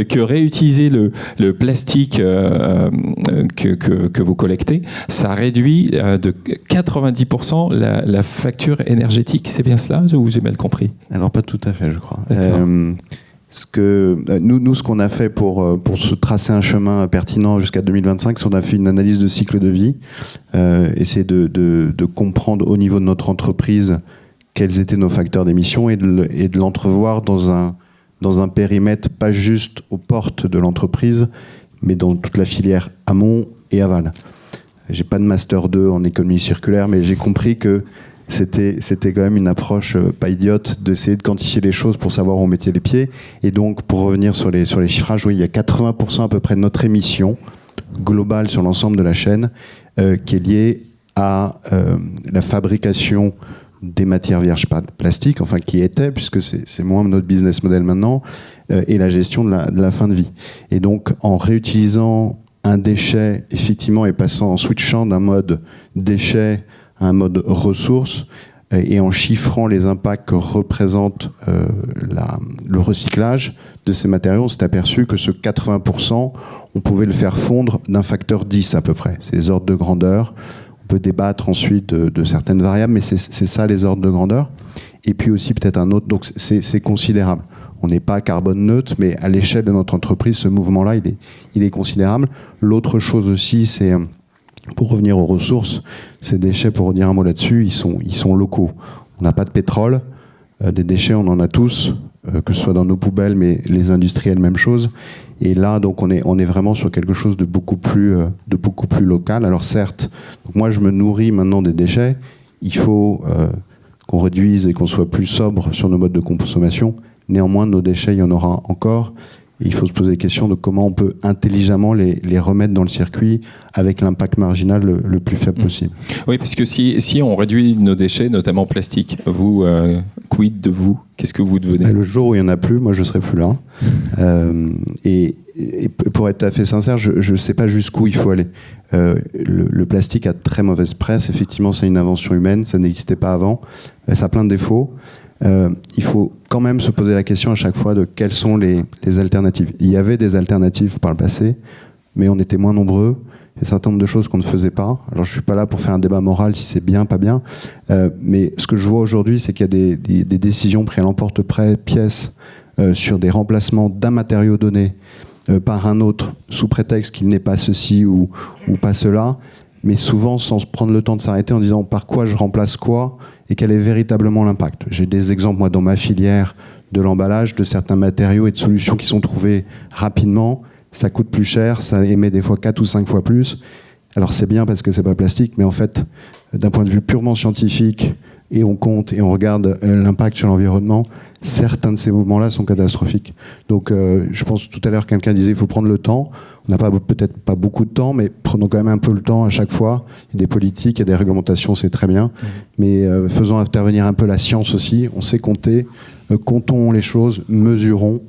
Que réutiliser le plastique que vous collectez, ça réduit de 90% la facture énergétique. C'est bien cela ou j'ai mal compris? Alors pas tout à fait, je crois. Ce qu'on a fait pour se tracer un chemin pertinent jusqu'à 2025, c'est qu'on a fait une analyse de cycle de vie, essayer de comprendre au niveau de notre entreprise quels étaient nos facteurs d'émission et de l'entrevoir dans un périmètre pas juste aux portes de l'entreprise, mais dans toute la filière amont et aval. J'ai pas de master 2 en économie circulaire, mais j'ai compris que c'était quand même une approche pas idiote d'essayer de quantifier les choses pour savoir où on mettait les pieds. Et donc, pour revenir sur les chiffrages, oui, il y a 80% à peu près de notre émission globale sur l'ensemble de la chaîne qui est liée à la fabrication des matières vierges plastiques, enfin qui était, puisque c'est moins notre business model maintenant, et la gestion de la fin de vie. Et donc, en réutilisant un déchet, effectivement, et en switchant d'un mode déchet à un mode ressource et en chiffrant les impacts que représente le recyclage de ces matériaux, on s'est aperçu que ce 80%, on pouvait le faire fondre d'un facteur 10 à peu près. C'est les ordres de grandeur. On peut débattre ensuite de certaines variables, mais c'est ça les ordres de grandeur. Et puis aussi peut-être un autre, donc c'est considérable. On n'est pas carbone neutre, mais à l'échelle de notre entreprise, ce mouvement-là, il est considérable. L'autre chose aussi, c'est, pour revenir aux ressources, ces déchets, pour redire un mot là-dessus, ils sont locaux. On n'a pas de pétrole, des déchets, on en a tous, que ce soit dans nos poubelles, mais les industriels, même chose. Et là, donc, on est vraiment sur quelque chose de beaucoup plus local. Alors certes, donc moi, je me nourris maintenant des déchets. Il faut qu'on réduise et qu'on soit plus sobre sur nos modes de consommation. Néanmoins, nos déchets, il y en aura encore. Et il faut se poser la question de comment on peut intelligemment les remettre dans le circuit avec l'impact marginal le plus faible possible. Oui, parce que si on réduit nos déchets, notamment plastiques, vous, quid de vous? Qu'est-ce que vous devenez? Le jour où il n'y en a plus, moi, je ne serai plus là. Et pour être tout à fait sincère, je ne sais pas jusqu'où il faut aller. Le plastique a très mauvaise presse. Effectivement, c'est une invention humaine. Ça n'existait pas avant. Ça a plein de défauts. Il faut quand même se poser la question à chaque fois de quelles sont les alternatives. Il y avait des alternatives par le passé, mais on était moins nombreux. Il y a un certain nombre de choses qu'on ne faisait pas. Alors je ne suis pas là pour faire un débat moral si c'est bien, pas bien, mais ce que je vois aujourd'hui, c'est qu'il y a des décisions prises à l'emporte-pièce sur des remplacements d'un matériau donné par un autre, sous prétexte qu'il n'est pas ceci ou pas cela, mais souvent sans se prendre le temps de s'arrêter en disant par quoi je remplace quoi et quel est véritablement l'impact. J'ai des exemples, moi, dans ma filière de l'emballage, de certains matériaux et de solutions qui sont trouvées rapidement. Ça coûte plus cher, ça émet des fois 4 ou 5 fois plus. Alors c'est bien parce que c'est pas plastique, mais en fait, d'un point de vue purement scientifique, et on compte et on regarde l'impact sur l'environnement, certains de ces mouvements-là sont catastrophiques. Donc je pense tout à l'heure, quelqu'un disait il faut prendre le temps. On n'a peut-être pas beaucoup de temps, mais prenons quand même un peu le temps à chaque fois. Il y a des politiques, il y a des réglementations, c'est très bien. Mais faisons intervenir un peu la science aussi. On sait compter, comptons les choses, mesurons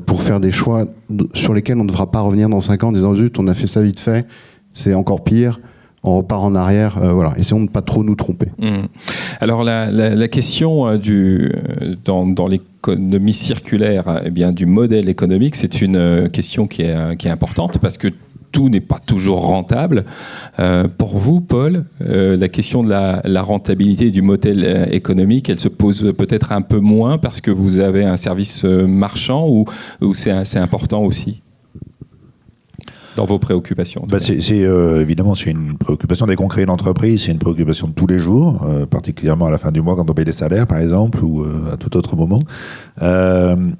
pour faire des choix sur lesquels on ne devra pas revenir dans 5 ans en disant zut, on a fait ça vite fait, c'est encore pire. On repart en arrière, voilà. Essayons de ne pas trop nous tromper. Alors la question dans l'économie circulaire, eh bien, du modèle économique, c'est une question qui est importante parce que tout n'est pas toujours rentable. Pour vous, Paul, la question de la rentabilité du modèle économique, elle se pose peut-être un peu moins parce que vous avez un service marchand ou c'est important aussi dans vos préoccupations? Évidemment, c'est une préoccupation. Dès qu'on crée une entreprise, c'est une préoccupation de tous les jours, particulièrement à la fin du mois quand on paye des salaires, par exemple, ou à tout autre moment. Il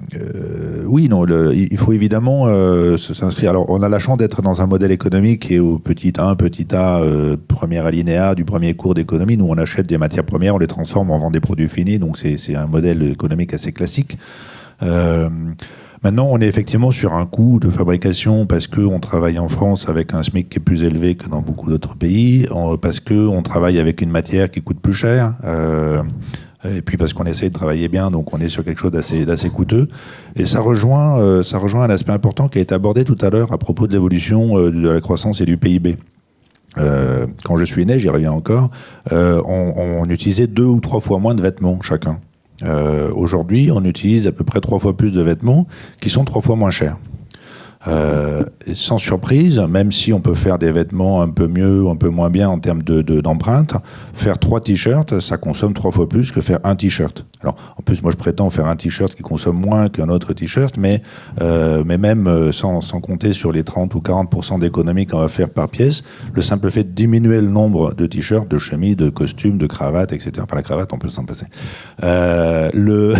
faut évidemment s'inscrire. Alors, on a la chance d'être dans un modèle économique qui est au petit a, premier alinéa du premier cours d'économie. Nous, on achète des matières premières, on les transforme, on vend des produits finis, donc c'est un modèle économique assez classique. Maintenant, on est effectivement sur un coût de fabrication parce qu'on travaille en France avec un SMIC qui est plus élevé que dans beaucoup d'autres pays, parce qu'on travaille avec une matière qui coûte plus cher, et puis parce qu'on essaye de travailler bien, donc on est sur quelque chose d'assez coûteux. Et ça rejoint un aspect important qui a été abordé tout à l'heure à propos de l'évolution de la croissance et du PIB. Quand je suis né, j'y reviens encore, on utilisait 2 ou 3 fois moins de vêtements chacun. Aujourd'hui, on utilise à peu près 3 fois plus de vêtements qui sont 3 fois moins chers. Sans surprise, même si on peut faire des vêtements un peu mieux ou un peu moins bien en termes d'empreinte, faire 3 t-shirts, ça consomme 3 fois plus que faire un t-shirt. Alors, en plus, moi, je prétends faire un t-shirt qui consomme moins qu'un autre t-shirt, mais même sans compter sur les 30 ou 40% d'économie qu'on va faire par pièce, le simple fait de diminuer le nombre de t-shirts, de chemises, de costumes, de cravates, etc. Enfin, la cravate, on peut s'en passer. Le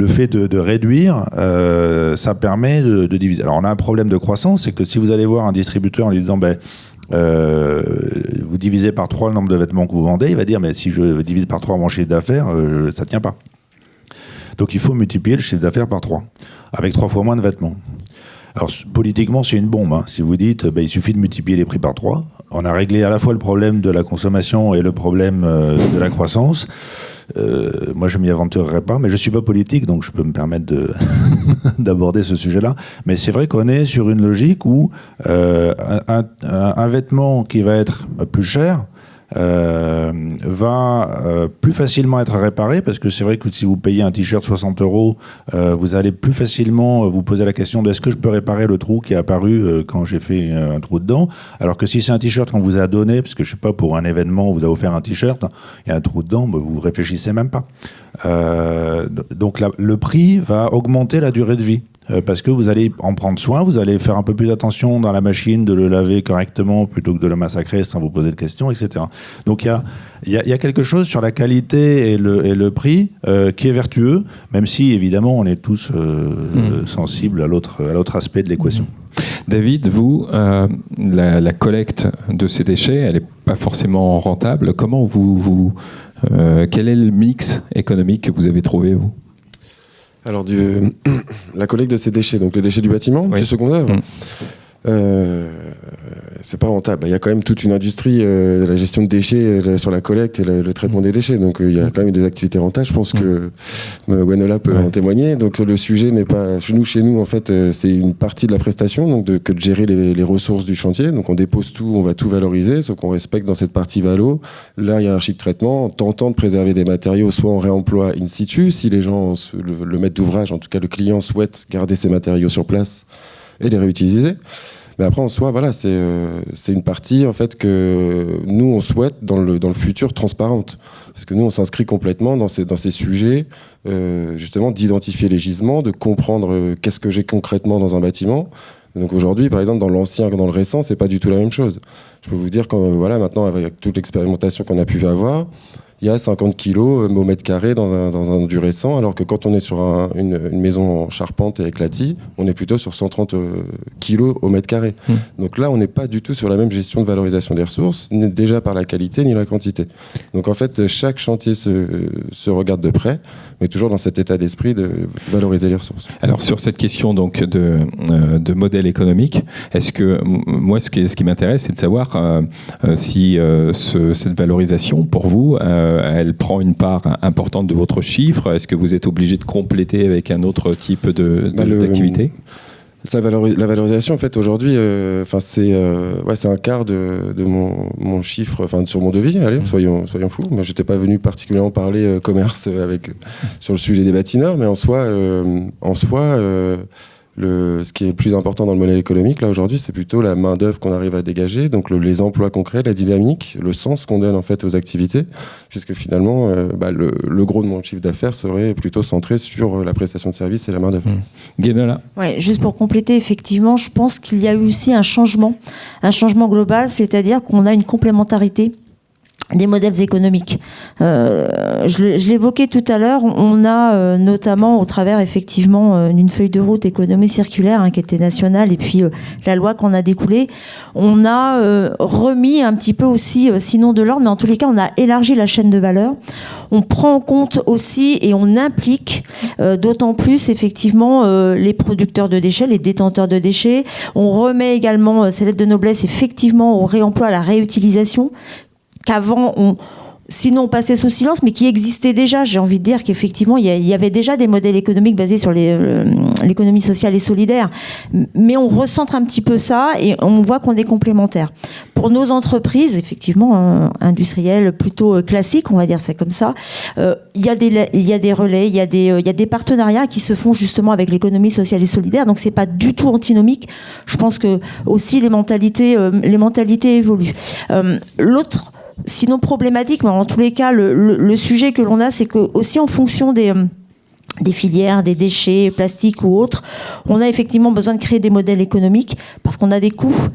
fait de réduire, ça permet de diviser. Alors, on a un problème de croissance, c'est que si vous allez voir un distributeur en lui disant vous divisez par 3 le nombre de vêtements que vous vendez, il va dire mais si je divise par 3 mon chiffre d'affaires, ça tient pas. Donc il faut multiplier le chiffre d'affaires par 3, avec 3 fois moins de vêtements. Alors politiquement c'est une bombe, hein. Si vous dites il suffit de multiplier les prix par 3, on a réglé à la fois le problème de la consommation et le problème de la croissance. Moi je m'y aventurerai pas, mais je suis pas politique donc je peux me permettre d'aborder ce sujet-là, mais c'est vrai qu'on est sur une logique où un vêtement qui va être plus cher va plus facilement être réparé, parce que c'est vrai que si vous payez un t-shirt 60 €, vous allez plus facilement vous poser la question de est-ce que je peux réparer le trou qui est apparu quand j'ai fait un trou dedans, alors que si c'est un t-shirt qu'on vous a donné, parce que je sais pas, pour un événement, on vous a offert un t-shirt, il y a un trou dedans, vous réfléchissez même pas. Donc le prix va augmenter la durée de vie. Parce que vous allez en prendre soin, vous allez faire un peu plus attention dans la machine, de le laver correctement plutôt que de le massacrer sans vous poser de questions, etc. Donc il y a quelque chose sur la qualité et le prix qui est vertueux, même si évidemment on est tous sensibles à l'autre aspect de l'équation. David, vous, la collecte de ces déchets, elle n'est pas forcément rentable. Comment quel est le mix économique que vous avez trouvé, vous ? Alors, la collecte de ces déchets, donc les déchets du bâtiment, du secondaire, c'est pas rentable. Il y a quand même toute une industrie de la gestion de déchets sur la collecte et le traitement des déchets. Donc il y a quand même des activités rentables. Je pense que Gwenola peut en témoigner. Donc le sujet n'est pas chez nous en fait, c'est une partie de la prestation, donc que de gérer les ressources du chantier. Donc on dépose tout, on va tout valoriser, sauf qu'on respecte dans cette partie valo la hiérarchie de traitement, en tentant de préserver des matériaux soit en réemploi in situ, si les gens, le maître d'ouvrage, en tout cas le client, souhaite garder ces matériaux sur place et les réutiliser. Mais après, en soi, voilà, c'est une partie en fait que nous on souhaite dans le futur transparente, parce que nous on s'inscrit complètement dans ces sujets, justement d'identifier les gisements, de comprendre qu'est-ce que j'ai concrètement dans un bâtiment. Donc aujourd'hui, par exemple, dans l'ancien, dans le récent, c'est pas du tout la même chose. Je peux vous dire que voilà, maintenant avec toute l'expérimentation qu'on a pu avoir, il y a 50 kilos au mètre carré dans un du récent, alors que quand on est sur une maison en charpente et éclatie, on est plutôt sur 130 kilos au mètre carré. Donc là, on n'est pas du tout sur la même gestion de valorisation des ressources, ni déjà par la qualité ni la quantité. Donc en fait, chaque chantier se regarde de près, mais toujours dans cet état d'esprit de valoriser les ressources. Alors sur cette question donc de modèle économique, est-ce que moi ce qui m'intéresse, c'est de savoir si cette valorisation pour vous elle prend une part importante de votre chiffre. Est-ce que vous êtes obligé de compléter avec un autre type d'activité ? La valorisation, en fait, aujourd'hui, c'est un quart de mon chiffre, enfin, sur mon devis. Allez, soyons fous. Moi, j'étais pas venu particulièrement parler commerce sur le sujet des bâtilleurs, mais en soi, ce qui est le plus important dans le modèle économique, là, aujourd'hui, c'est plutôt la main-d'œuvre qu'on arrive à dégager, donc les emplois concrets, la dynamique, le sens qu'on donne, en fait, aux activités, puisque finalement, le gros de mon chiffre d'affaires serait plutôt centré sur la prestation de services et la main-d'œuvre. Gwenola. Ouais, juste pour compléter, effectivement, je pense qu'il y a eu aussi un changement global, c'est-à-dire qu'on a une complémentarité des modèles économiques. Je l'évoquais tout à l'heure, on a notamment au travers effectivement d'une feuille de route économie circulaire qui était nationale et puis la loi qu'on a découlée, on a remis un petit peu aussi, sinon de l'ordre, mais en tous les cas on a élargi la chaîne de valeur. On prend en compte aussi et on implique d'autant plus effectivement les producteurs de déchets, les détenteurs de déchets. On remet également ces lettres de noblesse effectivement au réemploi, à la réutilisation, qu'avant sinon on passait sous silence, mais qui existait déjà. J'ai envie de dire qu'effectivement il y avait déjà des modèles économiques basés sur l'économie sociale et solidaire, mais on recentre un petit peu ça et on voit qu'on est complémentaires. Pour nos entreprises, effectivement industrielles plutôt classiques, on va dire ça comme ça, il y a des relais, il y a des partenariats qui se font justement avec l'économie sociale et solidaire, donc c'est pas du tout antinomique. Je pense que aussi les mentalités évoluent. L'autre sinon problématique, mais en tous les cas, le sujet que l'on a, c'est que aussi en fonction des filières, des déchets, plastiques ou autres, on a effectivement besoin de créer des modèles économiques parce qu'on a des coûts.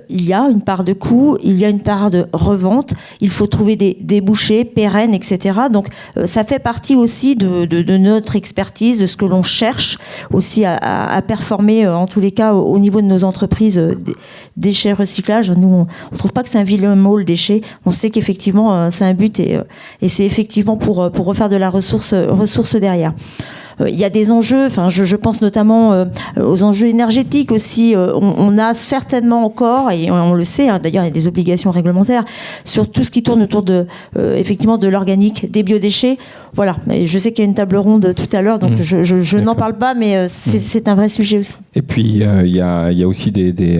Il y a une part de coûts, il y a une part de revente, il faut trouver des débouchés pérennes, etc. Donc ça fait partie aussi de notre expertise, de ce que l'on cherche aussi à performer, en tous les cas au niveau de nos entreprises déchets, recyclage. Nous, on ne trouve pas que c'est un vilain mot, le déchet. On sait qu'effectivement c'est un but et c'est effectivement pour refaire de la ressource derrière. il y a des enjeux. Enfin, je pense notamment aux enjeux énergétiques aussi. On a certainement encore, et on le sait, hein, d'ailleurs, il y a des obligations réglementaires sur tout ce qui tourne autour de, effectivement, de l'organique, des biodéchets. Voilà. Et je sais qu'il y a une table ronde tout à l'heure, donc je n'en parle pas, mais c'est un vrai sujet aussi. Et puis, il y a aussi des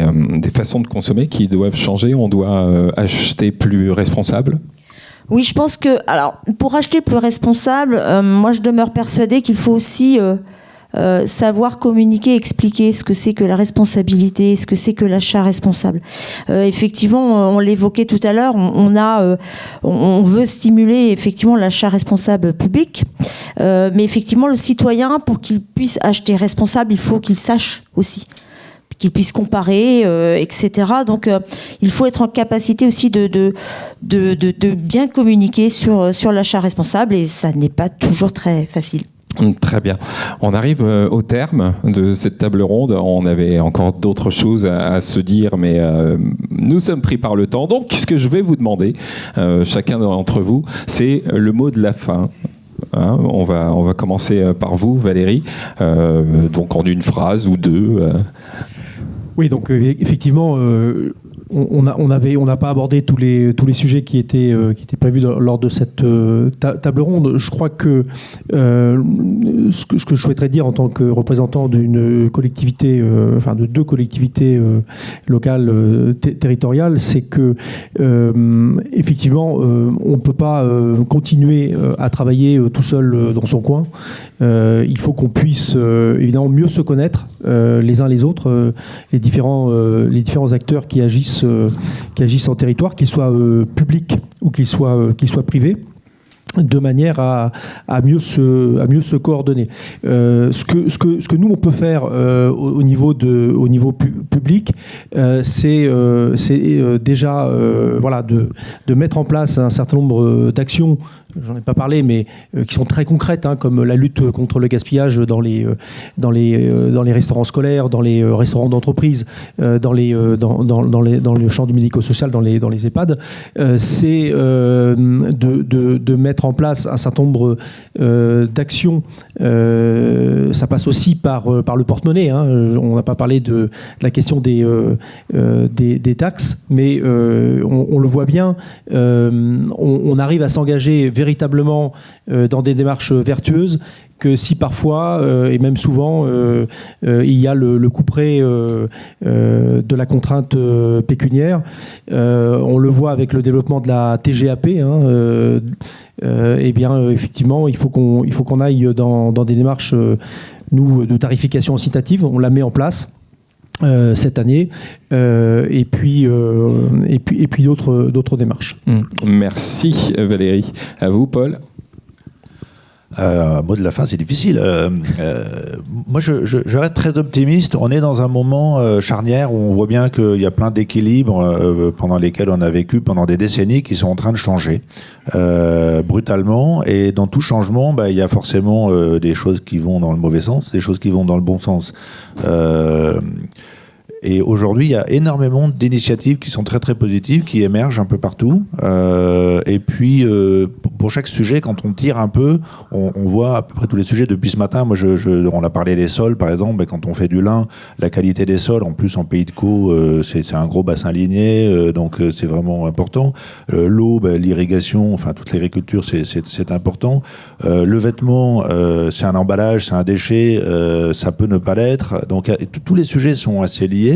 façons de consommer qui doivent changer. On doit acheter plus responsable. Oui, je pense que, alors, pour acheter plus responsable, moi, je demeure persuadée qu'il faut aussi savoir communiquer, expliquer ce que c'est que la responsabilité, ce que c'est que l'achat responsable. Effectivement, on l'évoquait tout à l'heure, on veut stimuler effectivement l'achat responsable public, mais effectivement, le citoyen, pour qu'il puisse acheter responsable, il faut qu'il sache aussi, qu'il puisse comparer, etc. Donc, il faut être en capacité aussi de bien communiquer sur l'achat responsable, et ça n'est pas toujours très facile. Très bien. On arrive au terme de cette table ronde. On avait encore d'autres choses à se dire, mais nous sommes pris par le temps. Donc, ce que je vais vous demander, chacun d'entre vous, c'est le mot de la fin. Hein, on va commencer par vous, Valérie. Donc, en une phrase ou deux. Oui, donc effectivement, on n'a pas abordé tous les sujets qui étaient prévus lors de cette table ronde. Je crois que ce que je souhaiterais dire en tant que représentant d'une collectivité, enfin de deux collectivités locales territoriales, c'est que effectivement, on ne peut pas continuer à travailler tout seul dans son coin. Il faut qu'on puisse évidemment mieux se connaître les uns les autres, les différents acteurs qui agissent en territoire, qu'ils soient publics ou qu'ils soient privés, de manière à mieux se coordonner. Ce que nous on peut faire au niveau public, c'est déjà voilà de mettre en place un certain nombre d'actions. J'en ai pas parlé, mais qui sont très concrètes, hein, comme la lutte contre le gaspillage dans les restaurants scolaires, dans les restaurants d'entreprise, dans le champ du médico-social, dans les EHPAD. C'est de mettre en place un certain nombre d'actions. Ça passe aussi par le porte-monnaie. Hein. On n'a pas parlé de la question des taxes, mais on le voit bien. On arrive à s'engager véritablement dans des démarches vertueuses que si parfois, et même souvent, il y a le couperet de la contrainte pécuniaire. On le voit avec le développement de la TGAP. Hein, eh bien, effectivement, il faut qu'on aille dans des démarches, nous, de tarification incitative. On la met en place cette année, et puis d'autres démarches. Merci Valérie. À vous, Paul. Mot de la fin, c'est difficile. Moi, je reste très optimiste. On est dans un moment charnière où on voit bien qu'il y a plein d'équilibres pendant lesquels on a vécu pendant des décennies qui sont en train de changer brutalement. Et dans tout changement, il y a forcément des choses qui vont dans le mauvais sens, des choses qui vont dans le bon sens. Et aujourd'hui, il y a énormément d'initiatives qui sont très très positives, qui émergent un peu partout. Et puis, pour chaque sujet, quand on tire un peu, on voit à peu près tous les sujets. Depuis ce matin, moi, on a parlé des sols, par exemple. Quand on fait du lin, la qualité des sols, en plus en Pays de Caux, c'est un gros bassin lignée, donc c'est vraiment important. L'eau, l'irrigation, enfin toute l'agriculture, c'est important. Le vêtement, c'est un emballage, c'est un déchet, ça peut ne pas l'être. Donc tous les sujets sont assez liés.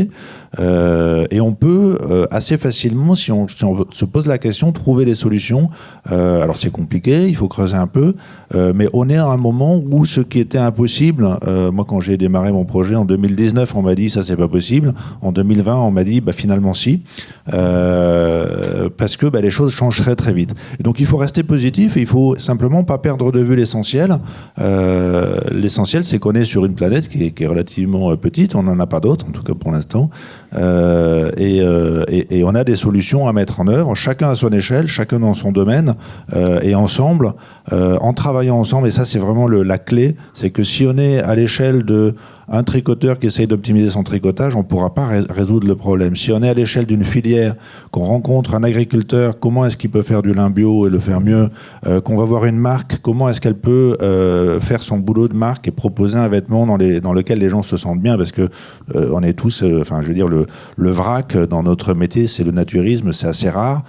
Et on peut assez facilement, si on se pose la question, trouver des solutions. Alors c'est compliqué, il faut creuser un peu, mais on est à un moment où ce qui était impossible, moi quand j'ai démarré mon projet en 2019, on m'a dit ça c'est pas possible. En 2020, on m'a dit finalement si, parce que les choses changent très très vite. Et donc il faut rester positif et il faut simplement pas perdre de vue l'essentiel. L'essentiel, c'est qu'on est sur une planète qui est relativement petite, on n'en a pas d'autres, en tout cas pour l'instant. Et on a des solutions à mettre en œuvre, chacun à son échelle, chacun dans son domaine, et ensemble, en travaillant ensemble. Et ça, c'est vraiment la clé, c'est que si on est à l'échelle de un tricoteur qui essaye d'optimiser son tricotage, on ne pourra pas résoudre le problème. Si on est à l'échelle d'une filière, qu'on rencontre un agriculteur, comment est-ce qu'il peut faire du lin bio et le faire mieux, qu'on va voir une marque, comment est-ce qu'elle peut faire son boulot de marque et proposer un vêtement dans lequel les gens se sentent bien, parce que on est tous, je veux dire, le vrac dans notre métier, c'est le naturisme, c'est assez rare,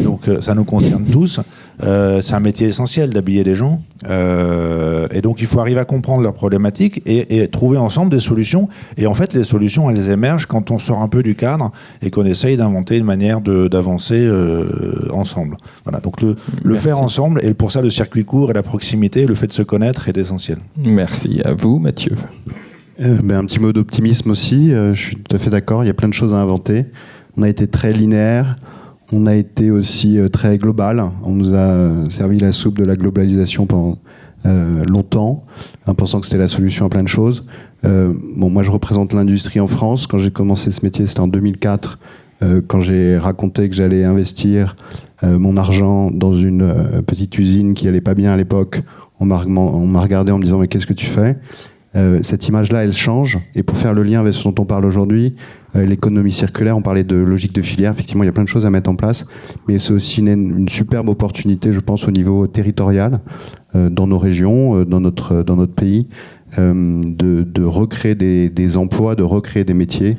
donc ça nous concerne tous. C'est un métier essentiel d'habiller les gens, et donc il faut arriver à comprendre leurs problématiques et trouver ensemble des solutions. Et en fait, les solutions, elles émergent quand on sort un peu du cadre et qu'on essaye d'inventer une manière d'avancer ensemble. Voilà, donc le faire ensemble, et pour ça le circuit court et la proximité, le fait de se connaître est essentiel. Merci à vous, Mathieu. Un petit mot d'optimisme aussi, je suis tout à fait d'accord, il y a plein de choses à inventer. On a été très linéaire, on a été aussi très global, on nous a servi la soupe de la globalisation pendant longtemps, en pensant que c'était la solution à plein de choses. Moi je représente l'industrie en France, quand j'ai commencé ce métier c'était en 2004, quand j'ai raconté que j'allais investir mon argent dans une petite usine qui allait pas bien à l'époque, on m'a regardé en me disant mais qu'est-ce que tu fais ? Cette image-là, elle change. Et pour faire le lien avec ce dont on parle aujourd'hui, l'économie circulaire, on parlait de logique de filière. Effectivement, il y a plein de choses à mettre en place. Mais c'est aussi une superbe opportunité, je pense, au niveau territorial, dans nos régions, dans notre pays, de recréer des emplois, de recréer des métiers.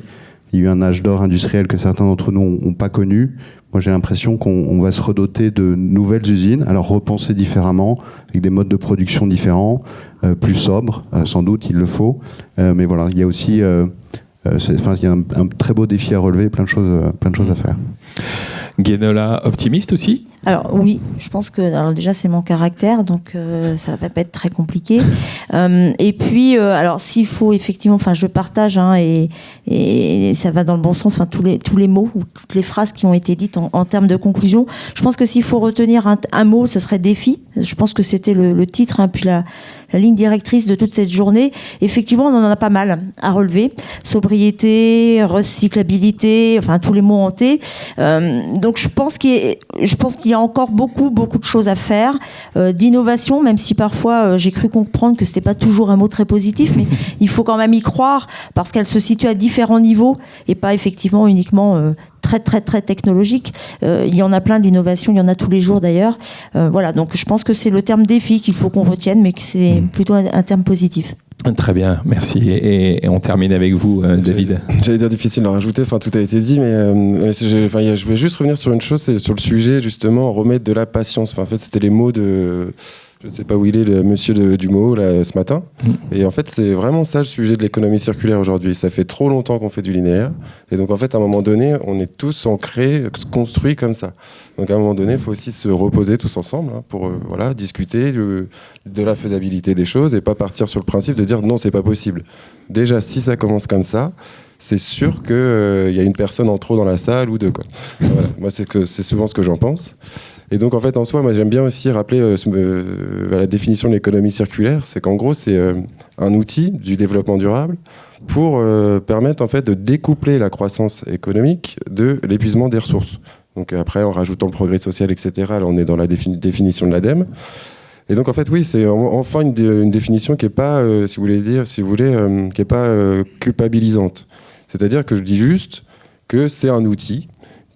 Il y a eu un âge d'or industriel que certains d'entre nous n'ont pas connu. Moi, j'ai l'impression qu'on va se redoter de nouvelles usines, alors repensées différemment, avec des modes de production différents, plus sobres, sans doute, il le faut. Mais voilà, il y a aussi il y a un très beau défi à relever, plein de choses à faire. Guénola, optimiste aussi ? Alors oui, je pense que alors déjà c'est mon caractère, donc ça va pas être très compliqué. Et puis alors s'il faut effectivement, je partage et ça va dans le bon sens. Tous les mots ou toutes les phrases qui ont été dites en termes de conclusion. Je pense que s'il faut retenir un mot, ce serait défi. Je pense que c'était le titre, puis la ligne directrice de toute cette journée. Effectivement, on en a pas mal à relever. Sobriété, recyclabilité, tous les mots hantés. Donc je pense qu'il y a encore beaucoup de choses à faire, d'innovation, même si parfois j'ai cru comprendre que c'était pas toujours un mot très positif, mais il faut quand même y croire parce qu'elle se situe à différents niveaux et pas effectivement uniquement très technologique. Il y en a plein d'innovations, il y en a tous les jours d'ailleurs. Voilà, donc je pense que c'est le terme défi qu'il faut qu'on retienne, mais que c'est plutôt un terme positif. Très bien, merci. Et on termine avec vous, David. J'allais dire difficile d'en rajouter, tout a été dit, mais je vais juste revenir sur une chose, c'est sur le sujet, justement, remettre de la patience. En fait, c'était les mots de... Je ne sais pas où il est, le monsieur Dumeau, là, ce matin. Et en fait, c'est vraiment ça le sujet de l'économie circulaire aujourd'hui. Ça fait trop longtemps qu'on fait du linéaire. Et donc, en fait, à un moment donné, on est tous ancrés, construits comme ça. Donc, à un moment donné, il faut aussi se reposer tous ensemble pour discuter de la faisabilité des choses et pas partir sur le principe de dire non, c'est pas possible. Déjà, si ça commence comme ça, c'est sûr qu'il y a une personne en trop dans la salle ou deux, quoi. Voilà. Moi, c'est souvent ce que j'en pense. Et donc, en fait, en soi, moi, j'aime bien aussi rappeler la définition de l'économie circulaire. C'est qu'en gros, c'est un outil du développement durable pour permettre, en fait, de découpler la croissance économique de l'épuisement des ressources. Donc, après, en rajoutant le progrès social, etc., là, on est dans la définition de l'ADEME. Et donc, en fait, oui, c'est enfin une définition qui n'est pas, qui est pas culpabilisante. C'est-à-dire que je dis juste que c'est un outil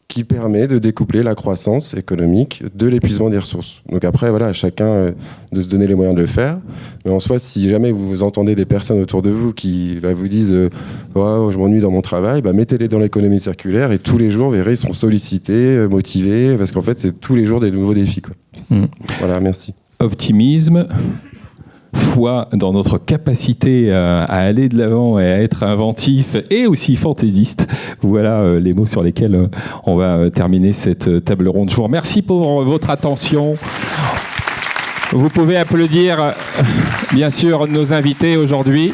qui permet de découpler la croissance économique de l'épuisement des ressources. Donc après, voilà, à chacun de se donner les moyens de le faire. Mais en soi, si jamais vous entendez des personnes autour de vous qui vous disent oh, « je m'ennuie dans mon travail », mettez-les dans l'économie circulaire et tous les jours, vous verrez, ils seront sollicités, motivés, parce qu'en fait, c'est tous les jours des nouveaux défis, quoi. Voilà, merci. Optimisme, foi dans notre capacité à aller de l'avant et à être inventif et aussi fantaisiste. Voilà les mots sur lesquels on va terminer cette table ronde. Je vous remercie pour votre attention. Vous pouvez applaudir, bien sûr, nos invités aujourd'hui.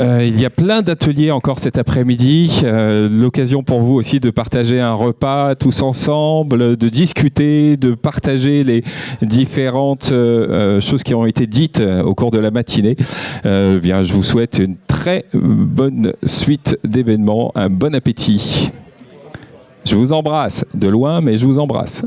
Il y a plein d'ateliers encore cet après-midi. L'occasion pour vous aussi de partager un repas tous ensemble, de discuter, de partager les différentes choses qui ont été dites au cours de la matinée. Je vous souhaite une très bonne suite d'événements, un bon appétit. Je vous embrasse de loin, mais je vous embrasse.